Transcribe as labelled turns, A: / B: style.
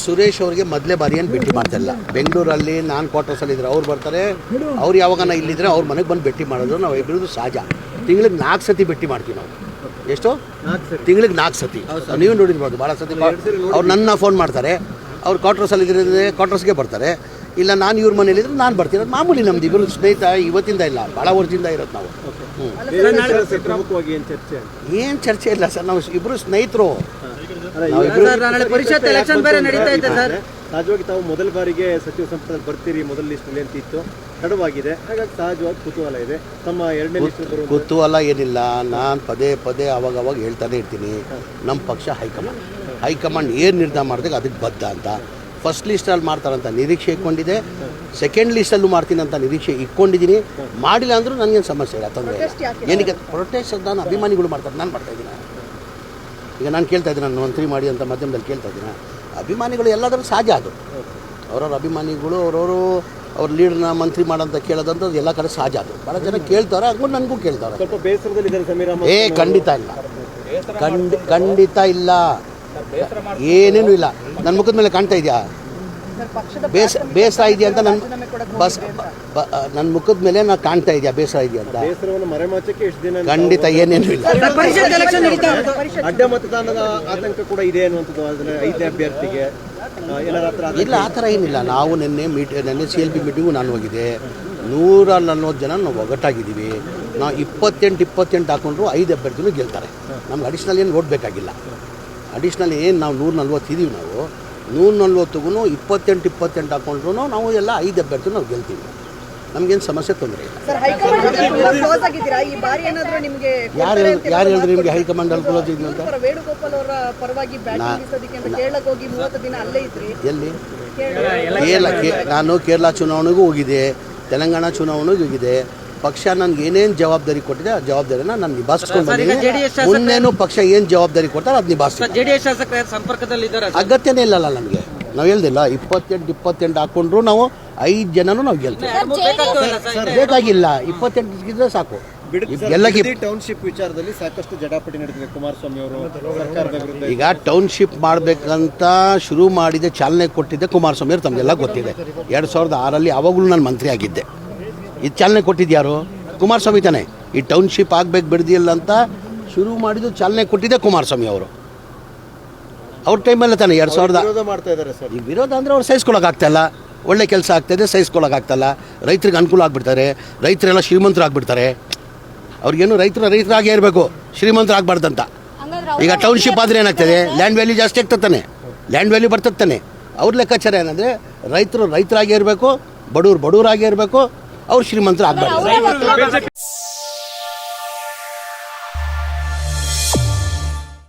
A: ಸುರೇಶ್ ಅವರಿಗೆ ಮೊದಲೇ ಬಾರಿ ಏನು ಭೇಟಿ ಮಾಡ್ತಿಲ್ಲ. ಬೆಂಗಳೂರಲ್ಲಿ ನಾನು ಕ್ವಾರ್ಟರ್ಸಲ್ಲಿ ಇದ್ರೆ ಅವ್ರು ಬರ್ತಾರೆ, ಅವ್ರು ಯಾವಾಗ ಇಲ್ಲಿದ್ರೆ ಅವ್ರ ಮನೆಗೆ ಬಂದು ಭೇಟಿ ಮಾಡೋದು ನಾವು ಇಬ್ಬರದು ಸಹಜ. ತಿಂಗಳಿಗೆ 4 ಸತಿ ಭೇಟಿ ಮಾಡ್ತೀವಿ ನಾವು. ಎಷ್ಟು? ತಿಂಗಳಿಗೆ 4 ಸತಿ. ನೀವು ನೋಡಿರ್ಬೋದು ಭಾಳ ಸತಿ. ಅವ್ರು ನನ್ನ ಫೋನ್ ಮಾಡ್ತಾರೆ, ಅವ್ರು ಕ್ವಾರ್ಟರ್ಸಲ್ಲಿ ಇದ್ರೆ ಕ್ವಾರ್ಟರ್ಸ್ಗೆ ಬರ್ತಾರೆ, ಇಲ್ಲ ನಾನು ಇವ್ರ ಮನೇಲಿದ್ರೆ ನಾನು ಬರ್ತೀನಿ. ಅದು ಮಾಮೂಲಿ. ನಮ್ದು ಇಬ್ಬರು ಸ್ನೇಹಿತ ಇವತ್ತಿಂದ ಇಲ್ಲ, ಭಾಳ ವರ್ಷದಿಂದ ಇರೋದು ನಾವು. ಏನು ಚರ್ಚೆ ಇಲ್ಲ ಸರ್, ನಾವು ಇಬ್ಬರು ಸ್ನೇಹಿತರು.
B: ಪರಿಷತ್ ಎಲೆಕ್ಷನ್ ಬೇರೆ ನಡೀತಾ ಇದೆ ಸರ್.
C: ಸಹಜವಾಗಿ ತಾವು ಮೊದಲ ಬಾರಿಗೆ ಸಚಿವ ಸಂಪುಟದಲ್ಲಿ ಬರ್ತೀರಿ, ಮೊದಲ ಲಿಸ್ಟಲ್ಲಿ ಅಂತ ಇತ್ತು, ತಡವಾಗಿದೆ. ಹಾಗಾಗಿ ಸಹಜವಾಗಿ ಕುತೂಹಲ ಇದೆ. ತಮ್ಮ 2ನೇ ಲಿಸ್ಟ್
A: ಕುತೂಹಲ ಏನಿಲ್ಲ, ನಾನು ಪದೇ ಪದೇ ಅವಾಗ ಹೇಳ್ತಾನೆ ಇರ್ತೀನಿ, ನಮ್ಮ ಪಕ್ಷ ಹೈಕಮಾಂಡ್ ಏನು ನಿರ್ಧಾರ ಮಾಡಿದಾಗ ಅದಕ್ಕೆ ಬದ್ಧ ಅಂತ. ಫಸ್ಟ್ ಲಿಸ್ಟಲ್ಲಿ ಮಾಡ್ತಾರಂತ ನಿರೀಕ್ಷೆ ಇಟ್ಕೊಂಡಿದೆ, ಸೆಕೆಂಡ್ ಲಿಸ್ಟಲ್ಲೂ ಮಾಡ್ತೀನಿ ಅಂತ ನಿರೀಕ್ಷೆ ಇಟ್ಕೊಂಡಿದ್ದೀನಿ. ಮಾಡಿಲ್ಲ ಅಂದರೂ ನನಗೇನು ಸಮಸ್ಯೆ ಇಲ್ಲ, ತೊಂದರೆ ಇಲ್ಲ. ಏನಕ್ಕೆ ಪ್ರೊಟೆಸ್ಟ್ ನಾನು ಅಭಿಮಾನಿಗಳು ಮಾಡ್ತಾರೆ, ನಾನು ಮಾಡ್ತಾಯಿದ್ದೀನಿ. ಈಗ ನಾನು ಕೇಳ್ತಾ ಇದ್ದೀನಿ, ನಾನು ಮಂತ್ರಿ ಮಾಡಿ ಅಂತ ಮಾಧ್ಯಮದಲ್ಲಿ ಕೇಳ್ತಾ ಇದ್ದೀನಿ. ಅಭಿಮಾನಿಗಳು ಎಲ್ಲಾದರೂ ಸಹಜ. ಅದು ಅವ್ರವ್ರ ಅಭಿಮಾನಿಗಳು ಅವ್ರ ಲೀಡರ್ನ ಮಂತ್ರಿ ಮಾಡೋಂತ ಕೇಳೋದಂತ ಎಲ್ಲ ಕಡೆ ಸಹಜ. ಅದು ಭಾಳ ಜನ ಕೇಳ್ತಾರೆ, ಹಂಗೂ ನನಗೂ ಕೇಳ್ತಾರೆ.
C: ಸ್ವಲ್ಪ ಬೇಸರದಲ್ಲಿ ಸಮೀರ್
A: ಖಂಡಿತ ಇಲ್ಲ, ಖಂಡಿತ ಇಲ್ಲ, ಏನೇನು ಇಲ್ಲ. ನನ್ನ ಮುಖದ ಮೇಲೆ ಕಾಣ್ತಾ ಇದೆಯಾ ಬೇಸರ ಇದೆಯಾ ಅಂತ? ನನ್ನ ಮುಖದ ಮೇಲೆ ನಾನು ಕಾಣ್ತಾ ಇದೆಯಾ ಬೇಸರ ಇದೆಯಾ ಅಂತ? ಖಂಡಿತ ಏನೇನು ಇಲ್ಲ.
C: ಅಡ್ಡ ಮತದಾನದ ಆತಂಕ ಕೂಡ ಇದೆ ಅನ್ನುವಂಥದ್ದು 5ನೇ ಅಭ್ಯರ್ಥಿಗೆ
A: ಇಲ್ಲ, ಆ ಥರ ಏನಿಲ್ಲ. ನಾವು ನಿನ್ನೆ CLP ಮೀಟಿಂಗು ನಾನು ಹೋಗಿದೆ. 140 ಜನ ನಾವು ಒಗ್ಗಟ್ಟಾಗಿದ್ದೀವಿ. ನಾವು 28 ಹಾಕೊಂಡ್ರು 5 ಅಭ್ಯರ್ಥಿಗಳು ಗೆಲ್ತಾರೆ. ನಮ್ಗೆ ಅಡಿಷ್ನಲ್ ಏನು ಓಡಬೇಕಾಗಿಲ್ಲ. ಅಡಿಷ್ನಲ್ ಏನು ನಾವು 140 ಇದ್ದೀವಿ. ನಾವು 140ಗೂ 28 ಹಾಕೊಂಡ್ರು ನಾವು ಎಲ್ಲ 5 ಅಭ್ಯರ್ಥಿ ನಾವು ಗೆಲ್ತೀವಿ. ನಮಗೇನು ಸಮಸ್ಯೆ ತೊಂದರೆ ಇಲ್ಲ. ಯಾರು ಹೇಳಿದ್ರೆ ನಿಮಗೆ ಹೈಕಮಾಂಡಲ್ಲಿ ಕ್ಲೋಸ್ ಇದೆ ಅಂತ? ಎಲ್ಲಿ? ನಾನು ಕೇರಳ ಚುನಾವಣೆಗೂ ಹೋಗಿದೆ, ತೆಲಂಗಾಣ ಚುನಾವಣೆಗೂ ಹೋಗಿದೆ. ಪಕ್ಷ ನನಗೆ ಏನೇನು ಜವಾಬ್ದಾರಿ ಕೊಟ್ಟಿದೆ ಆ ಜವಾಬ್ದಾರಿನ ನಾನು ನಿಭಾಯಿಸ್ಕೊಂಡು ಬಂದಿದ್ದೀನಿ. ಮುಂದೇನು ಪಕ್ಷ ಏನು ಜವಾಬ್ದಾರಿ ಕೊಡ್ತಾರೆ ಅದು ನಿಭಾಯಿಸ್ತೀನಿ. ಅಗತ್ಯನೇ ಇಲ್ಲಲ್ಲ ನಮಗೆ. ನಾವು ಹೇಳ್ದಿಲ್ಲ 28 ಹಾಕೊಂಡ್ರು ನಾವು 5 ಜನನು ನಾವು ಗೆಲ್ತೀವಿ. ಬೇಕಾಗಿಲ್ಲ, 28 ಇದ್ರೆ ಸಾಕು.
C: ಟೌನ್ಶಿಪ್ ವಿಚಾರದಲ್ಲಿ ಸಾಕಷ್ಟು ಜಟಾಪಟಿ ನಡೆದಿದೆ. ಕುಮಾರಸ್ವಾಮಿ ಅವರು ಸರ್ಕಾರದ ವಿರುದ್ಧ
A: ಈಗ ಟೌನ್ಶಿಪ್ ಮಾಡಬೇಕಂತ ಶುರು ಮಾಡಿದೆ, ಚಾಲನೆ ಕೊಟ್ಟಿದ್ದೆ ಕುಮಾರಸ್ವಾಮಿ ಅವರು. ತಮಗೆಲ್ಲ ಗೊತ್ತಿದೆ. 2006ರಲ್ಲಿ ಆವಾಗಲೂ ನಾನು ಮಂತ್ರಿ ಆಗಿದ್ದೆ. ಇದು ಚಾಲನೆ ಕೊಟ್ಟಿದ್ಯಾರು? ಕುಮಾರಸ್ವಾಮಿ ತಾನೆ. ಈ ಟೌನ್ಶಿಪ್ ಆಗಬೇಕು ಬಿಡದಿಲ್ಲ ಅಂತ ಶುರು ಮಾಡಿದ್ದು ಚಾಲನೆ ಕೊಟ್ಟಿದ್ದೆ ಕುಮಾರಸ್ವಾಮಿ ಅವರು. ಅವ್ರ ಟೈಮಲ್ಲೇ ತಾನೆ 2000
C: ಮಾಡ್ತಾ ಇದ್ದಾರೆ ಸರ್.
A: ಈ ವಿರೋಧ ಅಂದರೆ ಅವ್ರು ಸಹಿಸ್ಕೊಳ್ಳೋಕ್ಕಾಗ್ತಾಯಿಲ್ಲ. ಒಳ್ಳೆ ಕೆಲಸ ಆಗ್ತಾಯಿದೆ, ಸಹಿಸ್ಕೊಳ್ಳೋಕ್ಕಾಗ್ತಾಯಿಲ್ಲ. ರೈತರಿಗೆ ಅನುಕೂಲ ಆಗಿಬಿಡ್ತಾರೆ, ರೈತರೆಲ್ಲ ಶ್ರೀಮಂತರಾಗ್ಬಿಡ್ತಾರೆ. ಅವ್ರಿಗೇನು ರೈತರಾಗೇ ಇರಬೇಕು, ಶ್ರೀಮಂತರಾಗಬಾರ್ದಂತ. ಈಗ ಟೌನ್ಶಿಪ್ ಆದರೆ ಏನಾಗ್ತದೆ? ಲ್ಯಾಂಡ್ ವ್ಯಾಲ್ಯೂ ಜಾಸ್ತಿ ಆಗ್ತದೆ ತಾನೆ, ಲ್ಯಾಂಡ್ ವ್ಯಾಲ್ಯೂ ಬರ್ತದೆ ತಾನೆ. ಅವ್ರ ಲೆಕ್ಕಾಚಾರ ಏನಂದರೆ ರೈತರಾಗೇ ಇರಬೇಕು, ಬಡವರಾಗೇ ಇರಬೇಕು, ಅವ್ರು ಶ್ರೀಮಂತರು ಆಗಬಾರ್ದು.